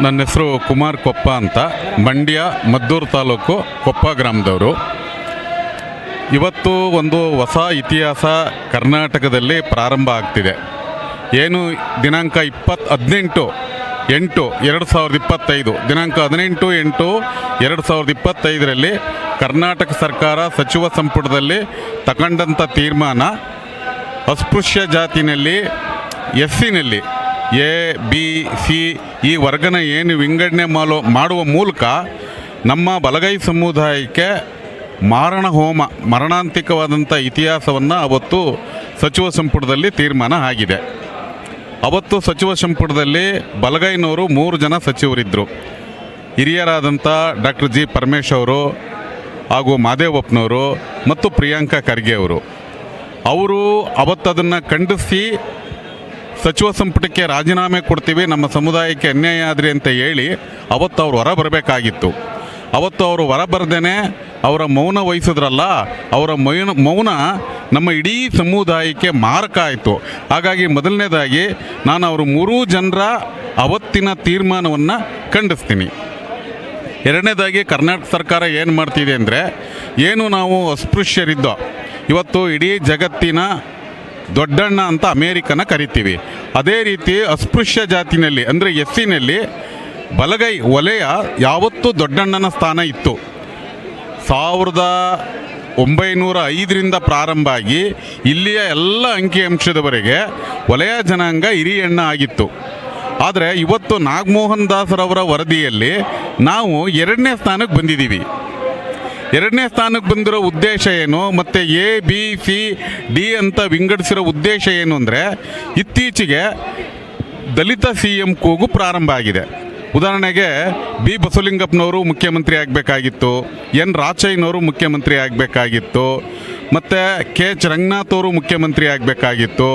ನನ್ನ ಹೆಸರು ಕುಮಾರ್ ಕೊಪ್ಪ ಅಂತ, ಮಂಡ್ಯ ಮದ್ದೂರು ತಾಲೂಕು ಕೊಪ್ಪ ಗ್ರಾಮದವರು. ಇವತ್ತು ಒಂದು ಹೊಸ ಇತಿಹಾಸ ಕರ್ನಾಟಕದಲ್ಲಿ ಪ್ರಾರಂಭ ಆಗ್ತಿದೆ. ಏನು ದಿನಾಂಕ 18/8/2025 ದಿನಾಂಕ 18/8/2025 ಕರ್ನಾಟಕ ಸರ್ಕಾರ ಸಚಿವ ಸಂಪುಟದಲ್ಲಿ ತಗೊಂಡಂಥ ತೀರ್ಮಾನ, ಅಸ್ಪೃಶ್ಯ ಜಾತಿನಲ್ಲಿ ಎಸ್ಸಿನಲ್ಲಿ ಎ ಬಿ ಸಿ ಈ ವರ್ಗನ ಏನು ವಿಂಗಡಣೆ ಮಾಡುವ ಮೂಲಕ ನಮ್ಮ ಬಲಗೈ ಸಮುದಾಯಕ್ಕೆ ಮಾರಣ ಹೋಮ, ಮರಣಾಂತಿಕವಾದಂಥ ಇತಿಹಾಸವನ್ನು ಅವತ್ತು ಸಚಿವ ಸಂಪುಟದಲ್ಲಿ ತೀರ್ಮಾನ ಆಗಿದೆ. ಅವತ್ತು ಸಚಿವ ಸಂಪುಟದಲ್ಲಿ ಬಲಗೈನವರು 3 ಜನ ಸಚಿವರಿದ್ದರು. ಹಿರಿಯರಾದಂಥ ಡಾಕ್ಟರ್ ಜಿ ಪರಮೇಶ್ ಅವರು ಹಾಗೂ ಮಾದೇವಪ್ಪನವರು ಮತ್ತು ಪ್ರಿಯಾಂಕಾ ಖರ್ಗೆ ಅವರು ಅವತ್ತದನ್ನು ಖಂಡಿಸಿ ಸಚಿವ ಸಂಪುಟಕ್ಕೆ ರಾಜೀನಾಮೆ ಕೊಡ್ತೀವಿ, ನಮ್ಮ ಸಮುದಾಯಕ್ಕೆ ಅನ್ಯಾಯ ಆದ್ರಿ ಅಂತ ಹೇಳಿ ಅವತ್ತು ಅವರು ಹೊರ ಬರಬೇಕಾಗಿತ್ತು. ಅವತ್ತು ಅವರು ಹೊರ ಬರದೇನೆ ಅವರ ಮೌನ ವಹಿಸಿದ್ರಲ್ಲ, ಅವರ ಮೌನ ನಮ್ಮ ಇಡೀ ಸಮುದಾಯಕ್ಕೆ ಮಾರಕ ಆಯಿತು. ಹಾಗಾಗಿ ಮೊದಲನೇದಾಗಿ ನಾನು ಅವರು 3 ಜನರ ಅವತ್ತಿನ ತೀರ್ಮಾನವನ್ನು ಖಂಡಿಸ್ತೀನಿ. ಎರಡನೇದಾಗಿ ಕರ್ನಾಟಕ ಸರ್ಕಾರ ಏನು ಮಾಡ್ತಿದೆ ಅಂದರೆ, ಏನು ನಾವು ಅಸ್ಪೃಶ್ಯರಿದ್ದೋ ಇವತ್ತು ಇಡೀ ಜಗತ್ತಿನ ದೊಡ್ಡಣ್ಣ ಅಂತ ಅಮೇರಿಕನ ಕರಿತೀವಿ. ಅದೇ ರೀತಿ ಅಸ್ಪೃಶ್ಯ ಜಾತಿನಲ್ಲಿ ಅಂದರೆ ಎಸ್ಸಿನಲ್ಲಿ ಬಲಗೈ ವಲಯ ಯಾವತ್ತೂ ದೊಡ್ಡಣ್ಣನ ಸ್ಥಾನ ಇತ್ತು. 1905ರಿಂದ ಪ್ರಾರಂಭ ಆಗಿ ಇಲ್ಲಿಯ ಎಲ್ಲ ಅಂಕಿಅಂಶದವರೆಗೆ ವಲಯ ಜನಾಂಗ ಹಿರಿಯಣ್ಣ ಆಗಿತ್ತು. ಆದರೆ ಇವತ್ತು ನಾಗಮೋಹನ್ ದಾಸರವರ ವರದಿಯಲ್ಲಿ ನಾವು 2ನೇ ಸ್ಥಾನಕ್ಕೆ ಬಂದಿದ್ದೀವಿ. 2ನೇ ಸ್ಥಾನಕ್ಕೆ ಬಂದಿರೋ ಉದ್ದೇಶ ಏನು, ಮತ್ತು ಎ ಬಿ ಸಿ ಡಿ ಅಂತ ವಿಂಗಡಿಸಿರೋ ಉದ್ದೇಶ ಏನು ಅಂದರೆ, ಇತ್ತೀಚೆಗೆ ದಲಿತ CM ಕೂಗು ಪ್ರಾರಂಭ ಆಗಿದೆ. ಉದಾಹರಣೆಗೆ ಬಿ ಬಸವಲಿಂಗಪ್ಪನವರು ಮುಖ್ಯಮಂತ್ರಿ ಆಗಬೇಕಾಗಿತ್ತು, ಎನ್ ರಾಚಯ್ಯನವರು ಮುಖ್ಯಮಂತ್ರಿ ಆಗಬೇಕಾಗಿತ್ತು, ಮತ್ತು ಕೆ ಎಚ್ ರಂಗನಾಥ್ ಅವರು ಮುಖ್ಯಮಂತ್ರಿ ಆಗಬೇಕಾಗಿತ್ತು,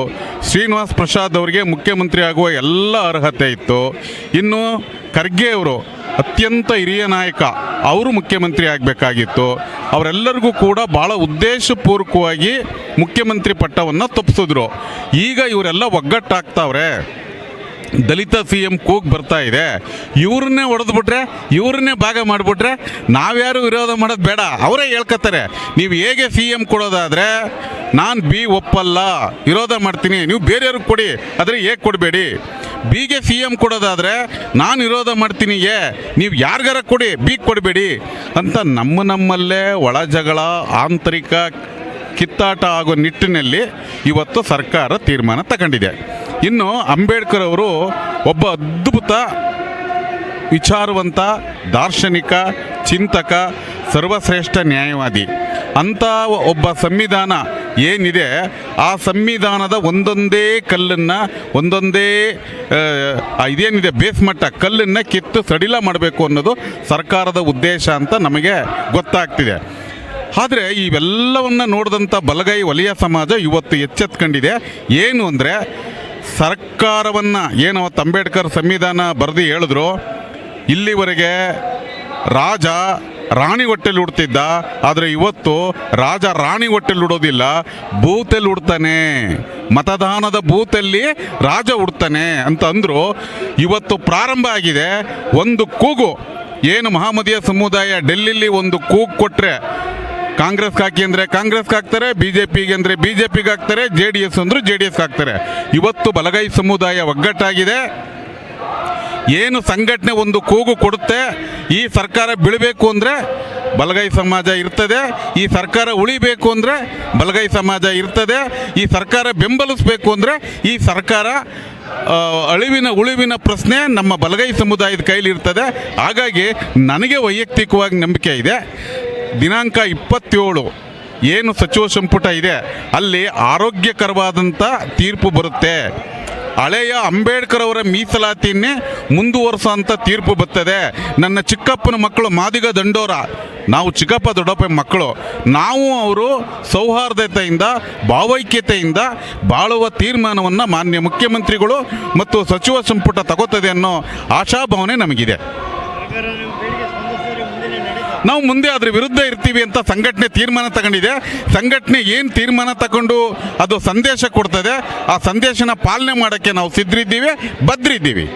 ಶ್ರೀನಿವಾಸ್ ಪ್ರಸಾದ್ ಅವರಿಗೆ ಮುಖ್ಯಮಂತ್ರಿ ಆಗುವ ಎಲ್ಲ ಅರ್ಹತೆ ಇತ್ತು. ಇನ್ನು ಖರ್ಗೆ ಅವರು ಅತ್ಯಂತ ಹಿರಿಯ ನಾಯಕ, ಅವರು ಮುಖ್ಯಮಂತ್ರಿ ಆಗಬೇಕಾಗಿತ್ತು. ಅವರೆಲ್ಲರಿಗೂ ಕೂಡ ಭಾಳ ಉದ್ದೇಶಪೂರ್ವಕವಾಗಿ ಮುಖ್ಯಮಂತ್ರಿ ಪಟ್ಟವನ್ನು ತಪ್ಪಿಸಿದ್ರು. ಈಗ ಇವರೆಲ್ಲ ಒಗ್ಗಟ್ಟಾಗ್ತಾವ್ರೆ, ದಲಿತ CM ಕೂಗ್ ಬರ್ತಾ ಇದೆ, ಇವ್ರನ್ನೇ ಹೊಡೆದ್ಬಿಟ್ರೆ, ಇವ್ರನ್ನೇ ಭಾಗ ಮಾಡಿಬಿಟ್ರೆ ನಾವ್ಯಾರು ವಿರೋಧ ಮಾಡೋದು ಬೇಡ, ಅವರೇ ಹೇಳ್ಕೊತಾರೆ. ನೀವು ಹೇಗೆ CM ಕೊಡೋದಾದರೆ ನಾನು ಬಿ ಒಪ್ಪಲ್ಲ, ವಿರೋಧ ಮಾಡ್ತೀನಿ, ನೀವು ಬೇರೆಯವ್ರಿಗೆ ಕೊಡಿ, ಆದರೆ ಹೇಗೆ ಕೊಡಬೇಡಿ. ಬಿಗೆ CM ಕೊಡೋದಾದರೆ ನಾನು ವಿರೋಧ ಮಾಡ್ತೀನಿ, ನೀವು ಯಾರಿಗಾರ ಕೊಡಿ, ಬಿ ಕೊಡಬೇಡಿ ಅಂತ ನಮ್ಮಲ್ಲೇ ಒಳ ಜಗಳ, ಆಂತರಿಕ ಕಿತ್ತಾಟ ಆಗೋ ನಿಟ್ಟಿನಲ್ಲಿ ಇವತ್ತು ಸರ್ಕಾರ ತೀರ್ಮಾನ ತಗೊಂಡಿದೆ. ಇನ್ನು ಅಂಬೇಡ್ಕರ್ ಅವರು ಒಬ್ಬ ಅದ್ಭುತ ವಿಚಾರವಂತ, ದಾರ್ಶನಿಕ, ಚಿಂತಕ, ಸರ್ವಶ್ರೇಷ್ಠ ನ್ಯಾಯವಾದಿ. ಅಂಥ ಒಬ್ಬ ಸಂವಿಧಾನ ಏನಿದೆ, ಆ ಸಂವಿಧಾನದ ಒಂದೊಂದೇ ಕಲ್ಲನ್ನು, ಒಂದೊಂದೇ ಇದೇನಿದೆ ಬೇಸ್ ಮಟ್ಟ ಕಲ್ಲನ್ನು ಕಿತ್ತು ಸಡಿಲ ಮಾಡಬೇಕು ಅನ್ನೋದು ಸರ್ಕಾರದ ಉದ್ದೇಶ ಅಂತ ನಮಗೆ ಗೊತ್ತಾಗ್ತಿದೆ. ಆದರೆ ಇವೆಲ್ಲವನ್ನು ನೋಡಿದಂಥ ಬಲಗೈ ವಲಯ ಸಮಾಜ ಇವತ್ತು ಎಚ್ಚೆತ್ಕೊಂಡಿದೆ. ಏನು ಅಂದರೆ, ಸರ್ಕಾರವನ್ನು ಏನು ಅವತ್ತು ಅಂಬೇಡ್ಕರ್ ಸಂವಿಧಾನ ಬರೆದು ಹೇಳಿದ್ರು, ಇಲ್ಲಿವರೆಗೆ ರಾಜ ರಾಣಿ ಹೊಟ್ಟೆಲಿ ಉಡ್ತಿದ್ದ, ಆದರೆ ಇವತ್ತು ರಾಜ ರಾಣಿ ಹೊಟ್ಟೆಲಿ ಉಡೋದಿಲ್ಲ, ಬೂತಲ್ಲಿ ಉಡ್ತಾನೆ, ಮತದಾನದ ಬೂತಲ್ಲಿ ರಾಜ ಉಡ್ತಾನೆ ಅಂತ ಅಂದರು. ಇವತ್ತು ಪ್ರಾರಂಭ ಆಗಿದೆ ಒಂದು ಕೂಗು. ಏನು ಮಹಮ್ಮದೀಯ ಸಮುದಾಯ ಡೆಲ್ಲಿಲಿ ಒಂದು ಕೂಗು ಕೊಟ್ಟರೆ ಕಾಂಗ್ರೆಸ್ಗೆ ಹಾಕಿ ಅಂದರೆ ಕಾಂಗ್ರೆಸ್ಗೆ ಹಾಕ್ತಾರೆ, BJPಗೆ ಅಂದರೆ BJPಗೆ ಹಾಕ್ತಾರೆ, JDS ಅಂದರೆ JDSಗೆ ಹಾಕ್ತಾರೆ. ಇವತ್ತು ಬಲಗೈ ಸಮುದಾಯ ಒಗ್ಗಟ್ಟಾಗಿದೆ. ಏನು ಸಂಘಟನೆ ಒಂದು ಕೂಗು ಕೊಡುತ್ತೆ, ಈ ಸರ್ಕಾರ ಬೀಳಬೇಕು ಅಂದರೆ ಬಲಗೈ ಸಮಾಜ ಇರ್ತದೆ, ಈ ಸರ್ಕಾರ ಉಳಿಬೇಕು ಅಂದರೆ ಬಲಗೈ ಸಮಾಜ ಇರ್ತದೆ, ಈ ಸರ್ಕಾರ ಬೆಂಬಲಿಸಬೇಕು ಅಂದರೆ ಈ ಸರ್ಕಾರ ಉಳಿವಿನ ಪ್ರಶ್ನೆ ನಮ್ಮ ಬಲಗೈ ಸಮುದಾಯದ ಕೈಲಿರ್ತದೆ. ಹಾಗಾಗಿ ನನಗೆ ವೈಯಕ್ತಿಕವಾಗಿ ನಂಬಿಕೆ ಇದೆ, ದಿನಾಂಕ 27 ಏನು ಸಚಿವ ಸಂಪುಟ ಇದೆ ಅಲ್ಲಿ ಆರೋಗ್ಯಕರವಾದಂಥ ತೀರ್ಪು ಬರುತ್ತೆ. ಹಳೆಯ ಅಂಬೇಡ್ಕರ್ ಅವರ ಮೀಸಲಾತಿಯನ್ನೇ ಮುಂದುವರಿಸೋಂಥ ತೀರ್ಪು ಬರ್ತದೆ. ನನ್ನ ಚಿಕ್ಕಪ್ಪನ ಮಕ್ಕಳು ಮಾದಿಗ ದಂಡೋರ, ನಾವು ಚಿಕ್ಕಪ್ಪ ದೊಡ್ಡಪ್ಪ ಮಕ್ಕಳು, ನಾವು ಅವರು ಸೌಹಾರ್ದತೆಯಿಂದ, ಭಾವೈಕ್ಯತೆಯಿಂದ ಬಾಳುವ ತೀರ್ಮಾನವನ್ನು ಮಾನ್ಯ ಮುಖ್ಯಮಂತ್ರಿಗಳು ಮತ್ತು ಸಚಿವ ಸಂಪುಟ ತಗೋತದೆ ಅನ್ನೋ ಆಶಾಭಾವನೆ ನಮಗಿದೆ. ನಾವು ಮುಂದೆ ಅದ್ರ ವಿರುದ್ಧ ಇರ್ತೀವಿ ಅಂತ ಸಂಘಟನೆ ತೀರ್ಮಾನ ತಗೊಂಡಿದೆ. ಸಂಘಟನೆ ಏನು ತೀರ್ಮಾನ ತಗೊಂಡು ಅದು ಸಂದೇಶ ಕೊಡ್ತದೆ, ಆ ಸಂದೇಶನ ಪಾಲನೆ ಮಾಡೋಕ್ಕೆ ನಾವು ಸಿದ್ಧರಿದ್ದೀವಿ, ಬದ್ಧರಿದ್ದೀವಿ.